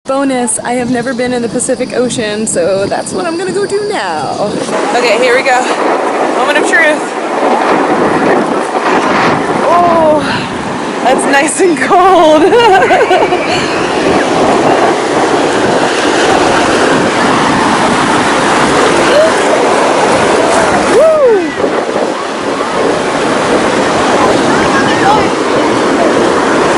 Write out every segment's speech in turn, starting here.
Bonus, I have never been in the Pacific Ocean, so that's what I'm gonna go do now. Okay, here we go. Moment of truth. Oh, that's nice and cold.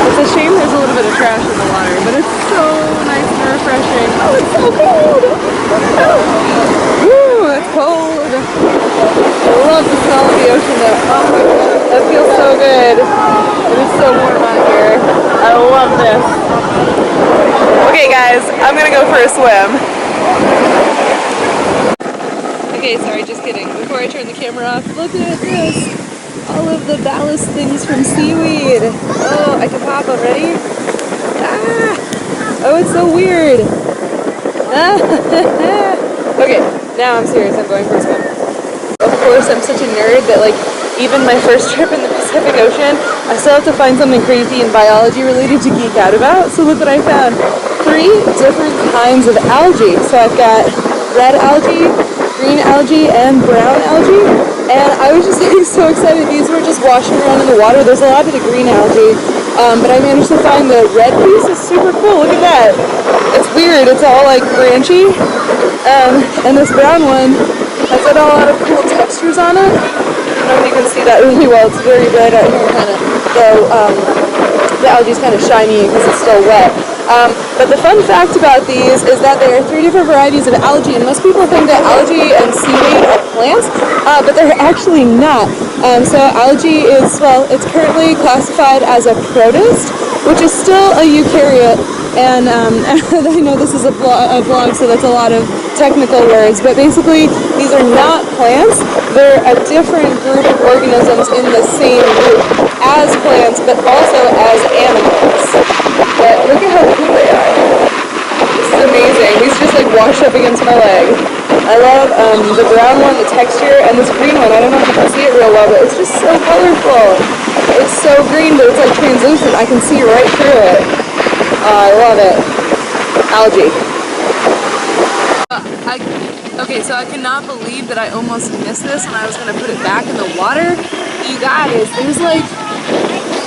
It's a shame there's a little bit of trash in the water, but it's so nice and refreshing. Oh, it's so cold! Woo, it's cold. I love the smell of the ocean though. Oh my gosh, that feels so good. It is so warm out here. I love this. Okay guys, I'm gonna go for a swim. Okay, sorry, just kidding. Before I turn the camera off, look at this. All of the ballast things from seaweed. Oh, I can pop them. Ready? Ah! Oh, it's so weird. Ah. Okay, now I'm serious. I'm going for a swim. Of course, I'm such a nerd that, like, even my first trip in the Pacific Ocean, I still have to find something crazy in biology related to geek out about. So look what I found. 3 different kinds of algae. So I've got red algae, green algae, and brown algae. And I was just like so excited. These were just washing around in the water. There's a lot of the green algae, but I managed to find the red piece. It's super cool. Look at that. It's weird. It's all like branchy. And this brown one has got a lot of cool textures on it. I don't know if you can see that really well. It's very bright out here, kind of. Though the algae's kind of shiny because it's still wet. But the fun fact about these is that there are 3 different varieties of algae, and most people think that algae and seaweed are plants, but they're actually not. So algae is, well, it's currently classified as a protist, which is still a eukaryote, and I know this is a vlog, so that's a lot of technical words, but basically these are not plants. They're a different group of organisms in the same group as plants, but also as animals. But look at how cool they are. This is amazing. These just like wash up against my leg. I love the brown one, the texture, and this green one. I don't know if you can see it real well, but it's just so colorful. It's so green, but it's like translucent. I can see right through it. I love it. Algae. Okay, so I cannot believe that I almost missed this when I was going to put it back in the water. You guys, there's like,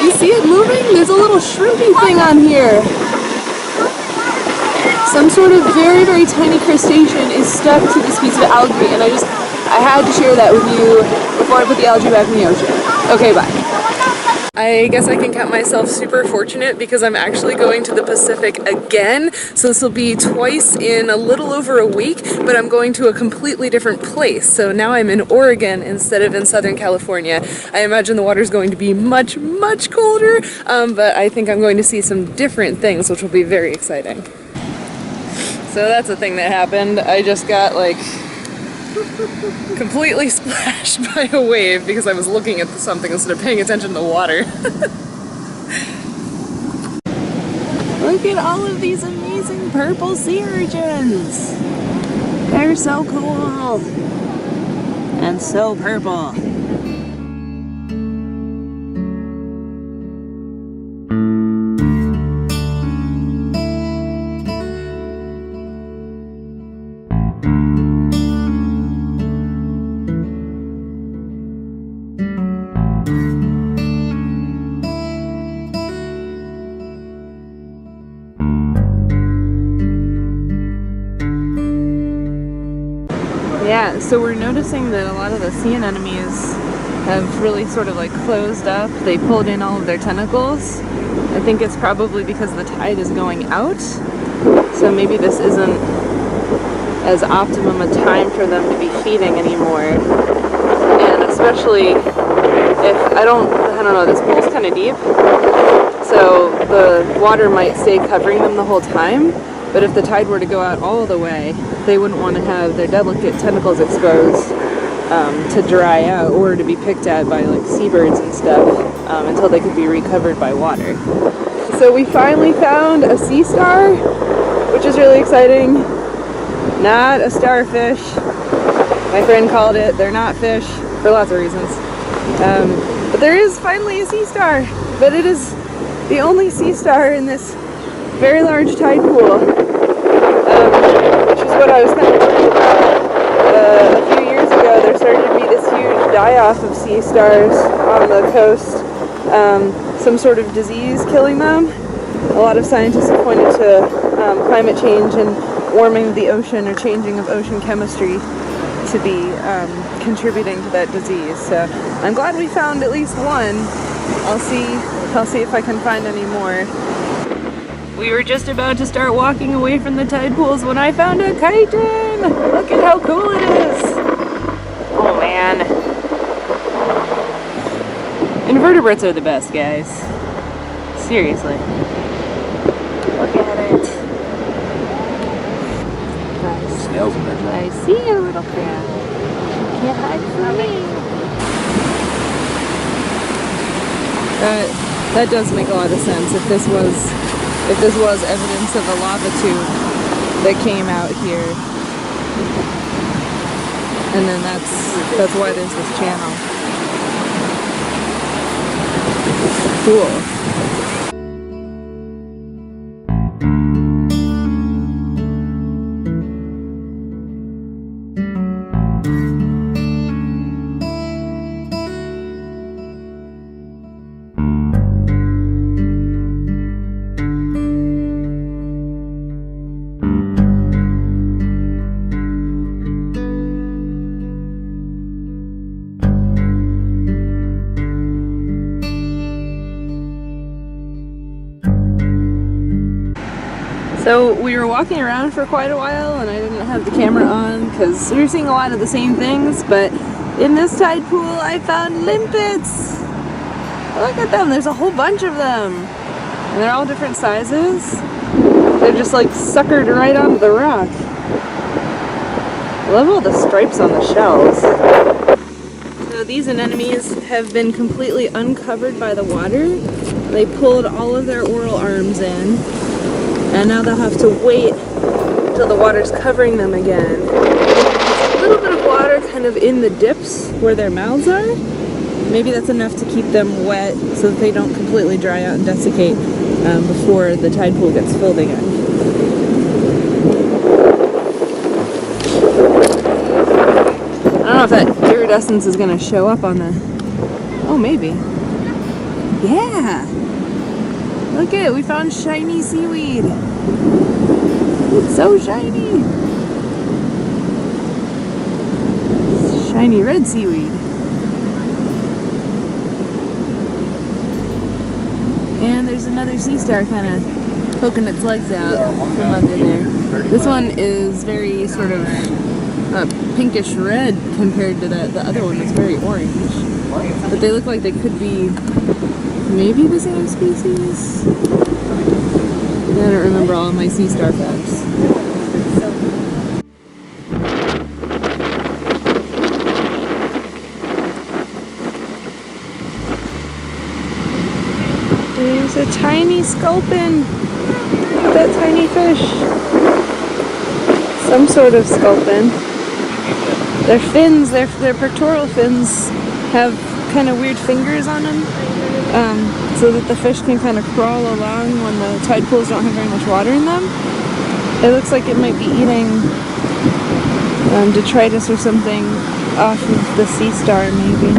you see it moving? There's a little shrimpy thing on here. Some sort of very, very tiny crustacean is stuck to this piece of algae, and I had to share that with you before I put the algae back in the ocean. Okay, bye. I guess I can count myself super fortunate because I'm actually going to the Pacific again. So this will be twice in a little over a week, but I'm going to a completely different place. So now I'm in Oregon instead of in Southern California. I imagine the water's going to be much, much colder, but I think I'm going to see some different things, which will be very exciting. So that's a thing that happened. I just got like completely splashed by a wave because I was looking at something instead of paying attention to the water. Look at all of these amazing purple sea urchins! They're so cool! And so purple! Yeah, so we're noticing that a lot of the sea anemones have really sort of like closed up. They pulled in all of their tentacles. I think it's probably because the tide is going out. So maybe this isn't as optimum a time for them to be feeding anymore. And especially if, I don't know, this pool's kind of deep. So the water might stay covering them the whole time. But if the tide were to go out all the way, they wouldn't want to have their delicate tentacles exposed to dry out or to be picked at by like seabirds and stuff until they could be recovered by water. So we finally found a sea star, which is really exciting. Not a starfish. My friend called it. They're not fish for lots of reasons. But there is finally a sea star, but it is the only sea star in this very large tide pool. what I was kind of worried about. A few years ago, there started to be this huge die-off of sea stars on the coast. Some sort of disease killing them. A lot of scientists have pointed to climate change and warming of the ocean or changing of ocean chemistry to be contributing to that disease. So I'm glad we found at least one. I'll see if I can find any more. We were just about to start walking away from the tide pools when I found a chitin! Look at how cool it is! Oh man. Invertebrates are the best, guys. Seriously. Look at it. Nice. Snails in there. I see you, little crab. You can't hide from me. That does make a lot of sense. If this was evidence of a lava tube that came out here, and then that's why there's this channel. Cool. So we were walking around for quite a while and I didn't have the camera on because we were seeing a lot of the same things, but in this tide pool I found limpets! Look at them, there's a whole bunch of them! And they're all different sizes. They're just like suckered right onto the rock. I love all the stripes on the shells. So these anemones have been completely uncovered by the water. They pulled all of their oral arms in. And now they'll have to wait until the water's covering them again. A little bit of water kind of in the dips where their mouths are. Maybe that's enough to keep them wet so that they don't completely dry out and desiccate before the tide pool gets filled again. I don't know if that iridescence is going to show up on the... Oh, maybe. Yeah! Look at it, we found shiny seaweed. It's so shiny. Shiny red seaweed. And there's another sea star kind of poking its legs out from under there. This one is very sort of pinkish red compared to the other one that's very orange. But they look like they could be maybe the same species? I don't remember all of my sea star facts. There's a tiny sculpin. Look at that tiny fish. Some sort of sculpin. Their fins, their pectoral fins have kind of weird fingers on them. So that the fish can kind of crawl along when the tide pools don't have very much water in them. It looks like it might be eating detritus or something off of the sea star, maybe.